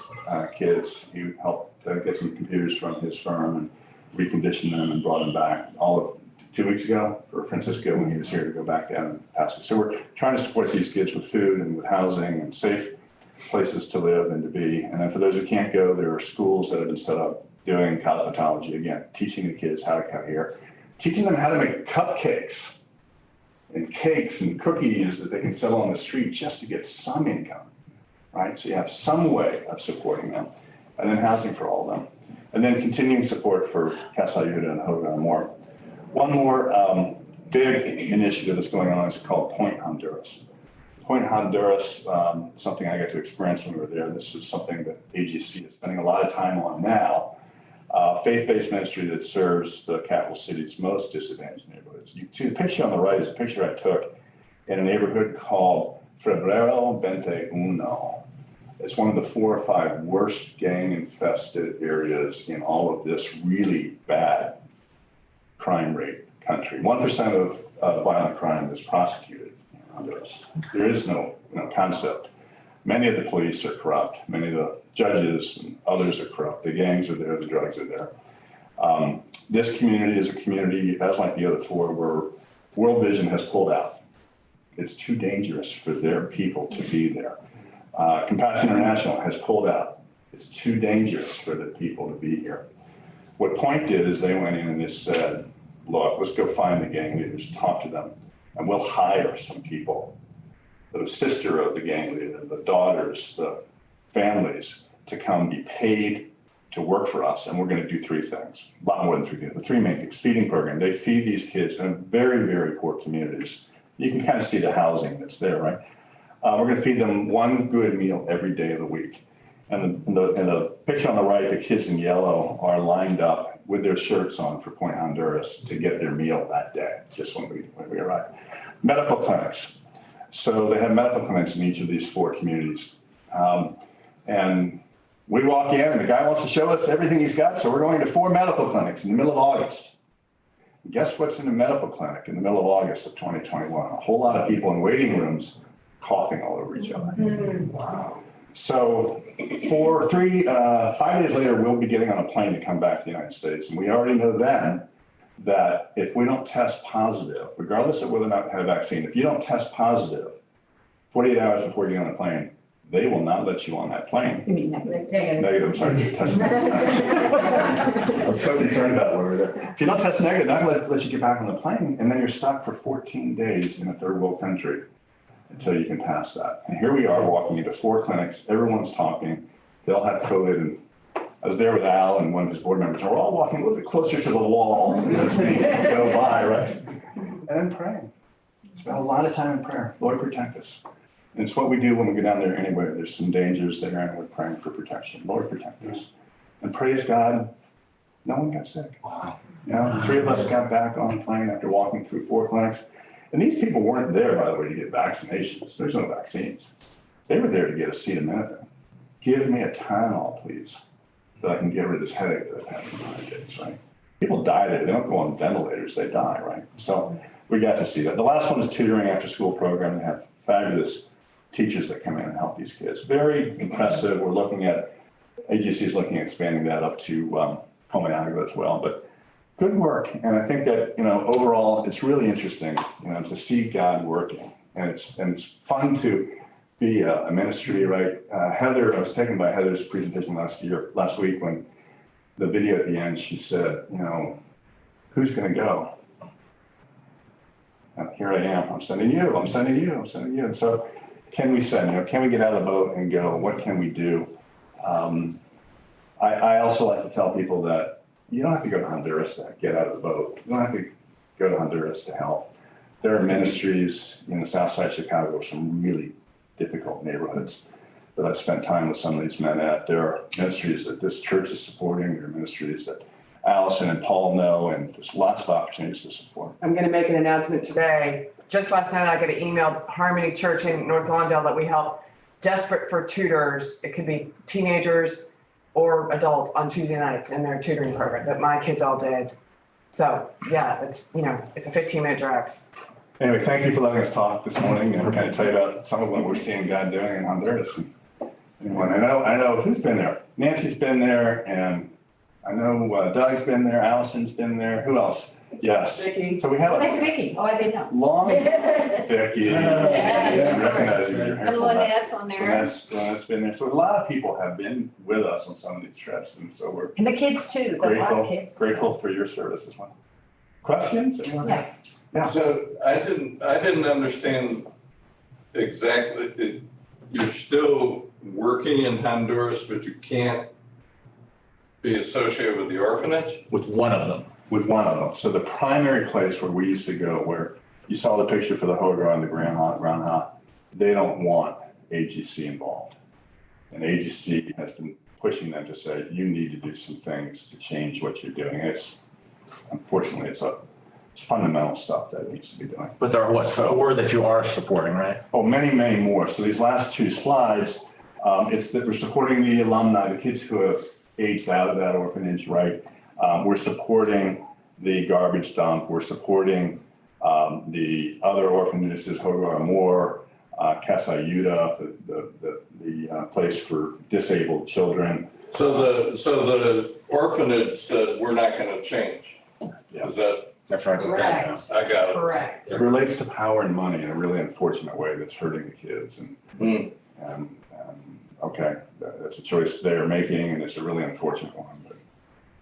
kids. He helped get some computers from his firm and recondition them and brought them back all of 2 weeks ago for Francisco when he was here to go back down and pass it. So we're trying to support these kids with food and with housing and safe places to live and to be. And then for those who can't go, there are schools that have been set up doing cosmetology, again, teaching the kids how to cut hair, teaching them how to make cupcakes and cakes and cookies that they can sell on the street just to get some income, right? So you have some way of supporting them, and then housing for all of them. And then continuing support for Casa Ayuda and Hoga and more. One more big initiative that's going on is called Point Honduras. Point Honduras, something I got to experience when we were there. This is something that AGC is spending a lot of time on now. Faith-based ministry that serves the capital city's most disadvantaged neighborhoods. You see the picture on the right is a picture I took in a neighborhood called Febrero 21. It's one of the 4 or 5 worst gang-infested areas in all of this really bad crime rate country. 1% of violent crime is prosecuted in Honduras. There is no concept. Many of the police are corrupt. Many of the judges and others are corrupt. The gangs are there, the drugs are there. This community is a community, as like the other 4, where World Vision has pulled out. It's too dangerous for their people to be there. Compassion International has pulled out. It's too dangerous for the people to be here. What Point did is they went in and just said, look, let's go find the gang leaders, talk to them, and we'll hire some people, the sister of the gang leader, the daughters, the families, to come be paid to work for us. And we're going to do 3 things, a lot more than 3 things, but 3 main things. Feeding program. They feed these kids in very, very poor communities. You can kind of see the housing that's there, right? We're going to feed them 1 good meal every day of the week. And the picture on the right, the kids in yellow are lined up with their shirts on for Point Honduras to get their meal that day, just when we arrive. Medical clinics. So they have medical clinics in each of these 4 communities. And we walk in and the guy wants to show us everything he's got. So we're going to 4 medical clinics in the middle of August. And guess what's in the medical clinic in the middle of August of 2021? A whole lot of people in waiting rooms coughing all over each other. Wow. So 5 days later, we'll be getting on a plane to come back to the United States. And we already know then that if we don't test positive, regardless of whether or not we have a vaccine, if you don't test positive 48 hours before you get on the plane, they will not let you on that plane. You mean negative? Negative, I'm sorry, test negative. I'm so concerned about where we're there. If you don't test negative, they're not going to let you get back on the plane, and then you're stuck for 14 days in a 3rd world country until you can pass that. And here we are walking into 4 clinics. Everyone's talking. They all have COVID. And I was there with Al and one of his board members. And we're all walking a little bit closer to the wall as we go by, right? And then praying. Spend a lot of time in prayer. Lord, protect us. And it's what we do when we go down there anyway. There's some dangers there, and we're praying for protection. Lord, protect us. And praise God, no one got sick. Wow. You know, the 3 of us got back on the plane after walking through 4 clinics. And these people weren't there, by the way, to get vaccinations. There's no vaccines. They were there to get acetaminophen. Give me a Tylenol, please, so I can get rid of this headache that I've had for 5 days, right? People die there. They don't go on ventilators. They die, right? So we got to see that. The last one is tutoring after school program. They have fabulous teachers that come in and help these kids. Very impressive. We're looking at, AGC is looking at expanding that up to Comayagua as well. But good work. And I think that, overall, it's really interesting, to see God working. And it's fun to be a ministry, right? Heather, I was taken by Heather's presentation last week when the video at the end, she said, who's going to go? And here I am. I'm sending you. So can we send, can we get out of the boat and go? What can we do? I also like to tell people that you don't have to go to Honduras to get out of the boat. You don't have to go to Honduras to help. There are ministries in the south side of Chicago, some really difficult neighborhoods that I've spent time with some of these men at. There are ministries that this church is supporting. There are ministries that Allison and Paul know, and there's lots of opportunities to support. I'm going to make an announcement today. Just last night, I got an email, Harmony Church in North Lawndale, that we help, desperate for tutors. It could be teenagers or adults on Tuesday nights in their tutoring program that my kids all did. So yeah, it's a 15-minute drive. Anyway, thank you for letting us talk this morning and kind of tell you about some of what we're seeing God doing in Honduras. And I know who's been there. Nancy's been there, and I know Doug's been there. Allison's been there. Who else? Yes. Vicky. So we have That's Vicky. Oh, I didn't know. long Vicky. Yes. Recognize you. And Lynette's on there. That's been there. So a lot of people have been with us on some of these trips, and so we're And the kids too, a lot of kids. grateful for your service as well. Questions? Yeah. Yeah. So I didn't understand exactly, you're still working in Honduras, but you can't be associated with the orphanage? With one of them. With one of them. So the primary place where we used to go, where you saw the picture for the Hogar and the Groundhog, they don't want AGC involved. And AGC has been pushing them to say, you need to do some things to change what you're doing. Unfortunately, it's fundamental stuff that needs to be doing. But there are what, four that you are supporting, right? Oh, many, many more. So these last two slides, it's that we're supporting the alumni, the kids who have aged out of that orphanage, right? We're supporting the garbage dump. We're supporting the other orphanages, Hogar Amor, Casa Ayuda, the place for disabled children. So the orphanage said, we're not gonna change. Yeah. Is that? That's right. Correct. I got it. Correct. It relates to power and money in a really unfortunate way that's hurting the kids. And okay, that's a choice they're making, and it's a really unfortunate one. But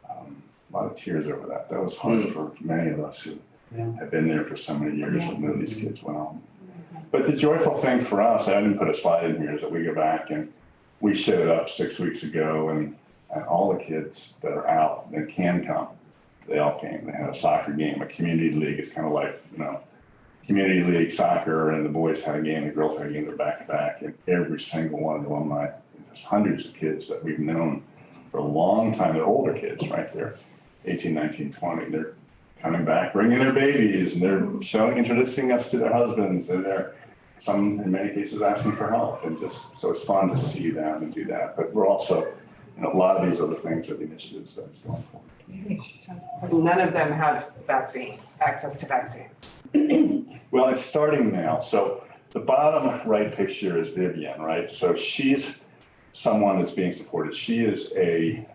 a lot of tears over that. That was hard for many of us who have been there for so many years and know these kids well. But the joyful thing for us, I didn't put a slide in here, is that we go back and we showed up 6 weeks ago, and all the kids that are out that can come, they all came. They had a soccer game, a community league. It's kind of like, community league soccer, and the boys had a game, the girls had a game, they're back to back, and every single one of the alumni, there's hundreds of kids that we've known for a long time. They're older kids, right? They're 18, 19, 20. They're coming back, bringing their babies, and they're introducing us to their husbands, and they're, some, in many cases, asking for help. And just, so it's fun to see them and do that. But we're also, a lot of these other things are the initiatives that is going forward. None of them have vaccines, access to vaccines. Well, it's starting now. So the bottom right picture is Vivian, right? So she's someone that's being supported. She is a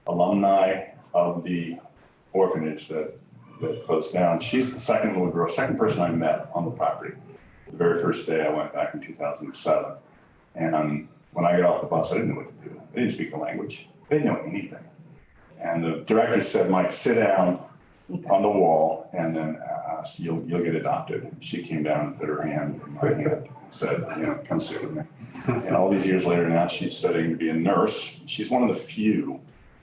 alumni of the orphanage that closed down. She's the second little girl, second person I met on the property. The very first day I went back in 2007. And when I got off the bus, I didn't know what to do. I didn't speak the language. I didn't know anything. And the director said, Mike, sit down on the wall, and then you'll get adopted. She came down and put her hand in my hand and said, come sit with me. And all these years later now, she's studying to be a nurse. She's one of the few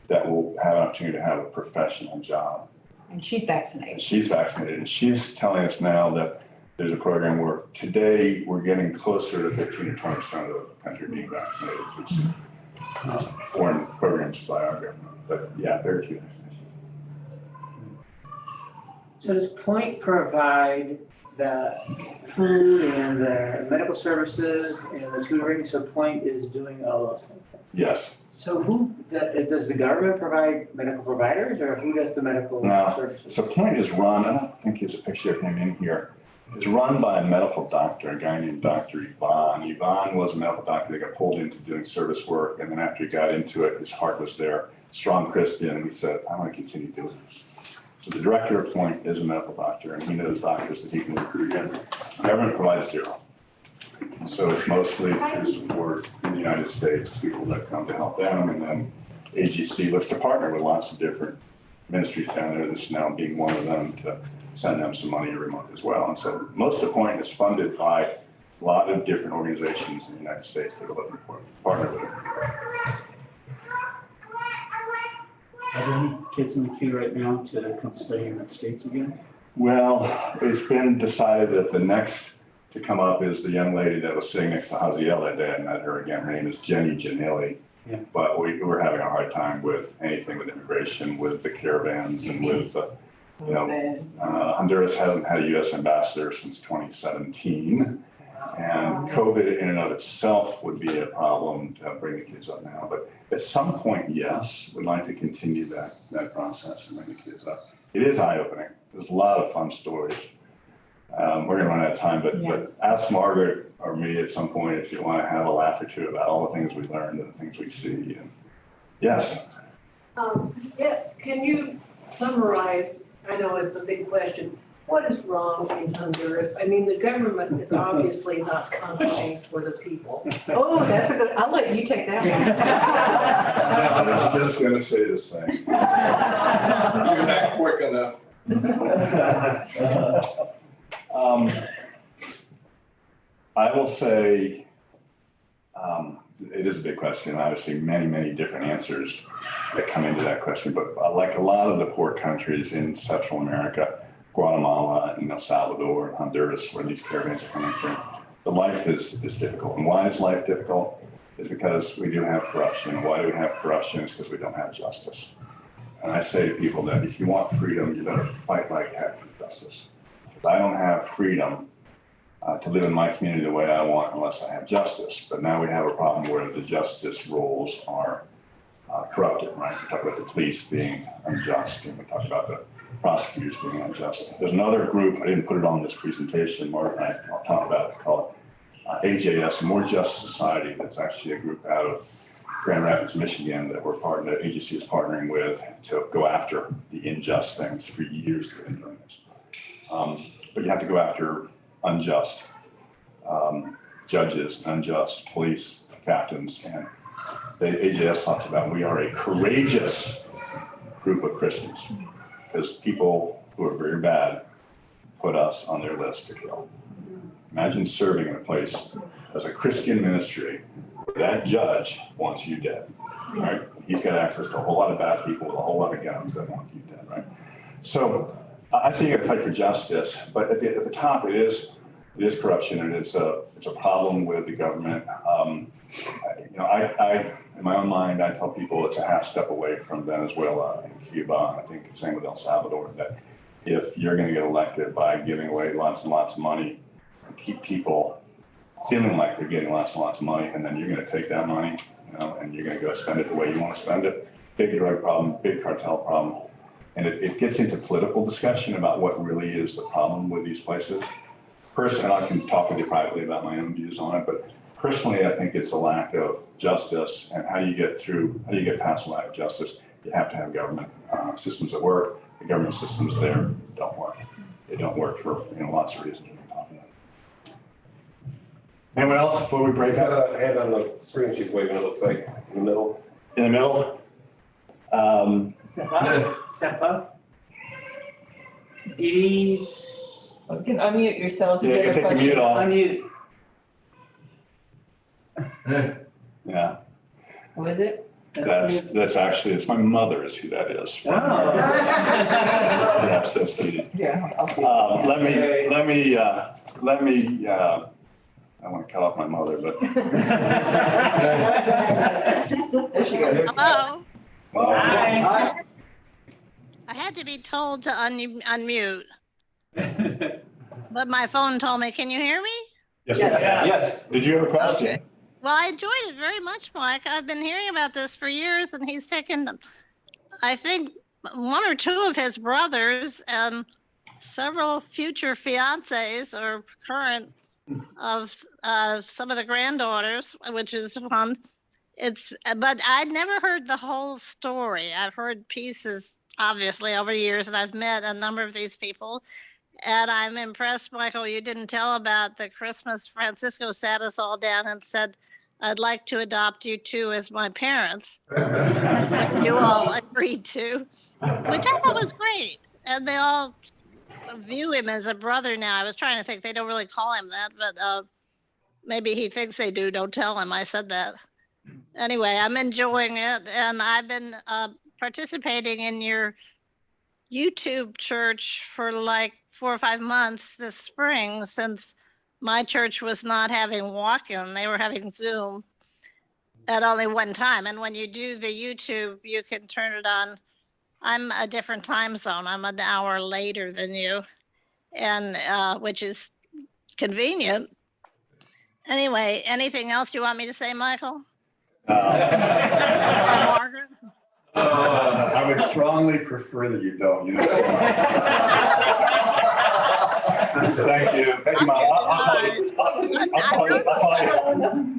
that will have an opportunity to have a professional job. And she's vaccinated. And she's vaccinated. And she's telling us now that there's a program where today we're getting closer to 15 or 20% of the country being vaccinated through foreign programs by our government. But yeah, very few vaccinations. So does Point provide the food and the medical services and the tutoring? So Point is doing all those things. Yes. So does the government provide medical providers, or who does the medical No. services? So Point is run, I don't think there's a picture of him in here. It's run by a medical doctor, a guy named Dr. Yvonne. Yvonne was a medical doctor that got pulled into doing service work, and then after he got into it, his heart was there, strong Christian, and he said, I want to continue doing this. So the director of Point is a medical doctor, and he knows doctors that he can recruit in. The government provides zero. So it's mostly through support in the United States, people that come to help them, and then AGC looks to partner with lots of different ministries down there, this now being one of them, to send them some money every month as well. And so most of Point is funded by a lot of different organizations in the United States that are looking for partner with them. Are there any kids in the queue right now to come study in the States again? Well, it's been decided that the next to come up is the young lady that was sitting next to Haziel that day. I met her again. Her name is Jenny Janelli. Yeah. But we're having a hard time with anything with immigration, with the caravans, and with Honduras hasn't had a U.S. ambassador since 2017. And COVID in and of itself would be a problem to bring the kids up now. But at some point, yes, we'd like to continue that process and bring the kids up. It is eye-opening. There's a lot of fun stories. We're going to run out of time, but ask Margaret or me at some point if you want to have a laugh or two about all the things we learned and the things we see. And yes. Can you summarize, I know it's a big question, what is wrong in Honduras? I mean, the government is obviously not competent for the people. Oh, that's a good, I'll let you take that one. I was just going to say the same. You're not quick enough. I will say It is a big question, obviously many, many different answers that come into that question. But like a lot of the poor countries in Central America, Guatemala and El Salvador and Honduras, where these caravans are coming through, the life is difficult. And why is life difficult? It's because we do have corruption. And why do we have corruption? It's because we don't have justice. And I say to people that if you want freedom, you better fight like heck for justice. Because I don't have freedom to live in my community the way I want unless I have justice. But now we have a problem where the justice roles are corrupted, right? We talk about the police being unjust, and we talk about the prosecutors being unjust. There's another group, I didn't put it on this presentation, Mark and I'll talk about it, called AJS, More Just Society. That's actually a group out of Grand Rapids, Michigan, that the agency is partnering with to go after the unjust things. For years they've been doing this. But you have to go after unjust judges, unjust police captains, and the AJS talks about we are a courageous group of Christians because people who are very bad put us on their list to kill. Imagine serving in a place as a Christian ministry where that judge wants you dead, right? He's got access to a whole lot of bad people with a whole lot of guns that want you dead, right? So I see a fight for justice, but at the top it is corruption, and it's a problem with the government. I in my own mind, I tell people it's a half step away from Venezuela and Cuba. I think it's the same with El Salvador, that if you're going to get elected by giving away lots and lots of money and keep people feeling like they're getting lots and lots of money, and then you're going to take that money, and you're going to go spend it the way you want to spend it. Big drug problem, big cartel problem. And it gets into political discussion about what really is the problem with these places. Personally, I can talk with you privately about my own views on it, but personally, I think it's a lack of justice. And how do you get past a lack of justice? You have to have government systems that work. The government systems there don't work. They don't work for lots of reasons. Anyone else before we break He's up? got a hand on the screen she's waving, it looks like, in the middle. In the middle? Is that Bob? Is that Bob? Deedee's. You can unmute yourselves if Yeah, you you have can a take the mute question. off. Yeah, What is it? that's actually, it's my mother is who that is. Oh. Yeah, so sweet. Yeah, I'll see. Let me, I want to cut off my mother, but. There she goes. Hello, Hi. I had to be told to unmute, but my phone told me, can you hear me? Yes, Yes. yes. Did you have a question? Okay. Well, I enjoyed it very much, Mike. I've been hearing about this for years, and he's taken, I think, one or two of his brothers and several future fiancés or current of some of the granddaughters, which is fun. But I'd never heard the whole story. I've heard pieces, obviously, over years, and I've met a number of these people. And I'm impressed, Michael, you didn't tell about the Christmas. Francisco sat us all down and said, I'd like to adopt you two as my parents. You all agreed to, which I thought was great. And they all view him as a brother now. I was trying to think, they don't really call him that, but maybe he thinks they do. Don't tell him I said that. Anyway, I'm enjoying it. And I've been participating in your YouTube church for like 4 or 5 months this spring, since my church was not having walk-in. They were having Zoom at only one time. And when you do the YouTube, you can turn it on. I'm a different time zone. I'm an hour later than you, and which is convenient. Anyway, anything else you want me to say, Michael? Margaret? I would strongly prefer that you don't, Thank you, Mom.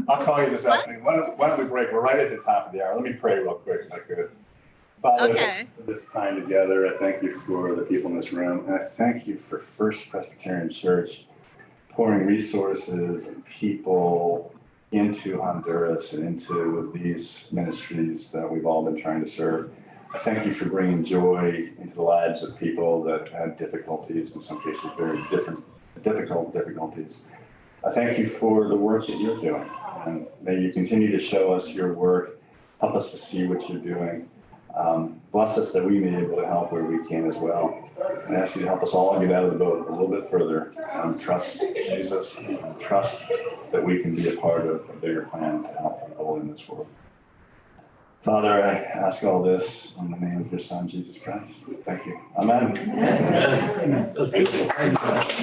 I'll call you this afternoon. Why don't we break? We're right at the top of the hour. Let me pray real quick if I could. Father, Okay. for this time together, I thank you for the people in this room, and I thank you for First Presbyterian Church pouring resources and people into Honduras and into these ministries that we've all been trying to serve. I thank you for bringing joy into the lives of people that had difficulties, in some cases very difficult difficulties. I thank you for the work that you're doing. And may you continue to show us your work, help us to see what you're doing. Bless us that we may be able to help where we can as well. And ask you to help us all get out of the boat a little bit further and trust Jesus and trust that we can be a part of a bigger plan to help people in this world. Father, I ask all this in the name of your Son, Jesus Christ. Thank you. Amen. Amen.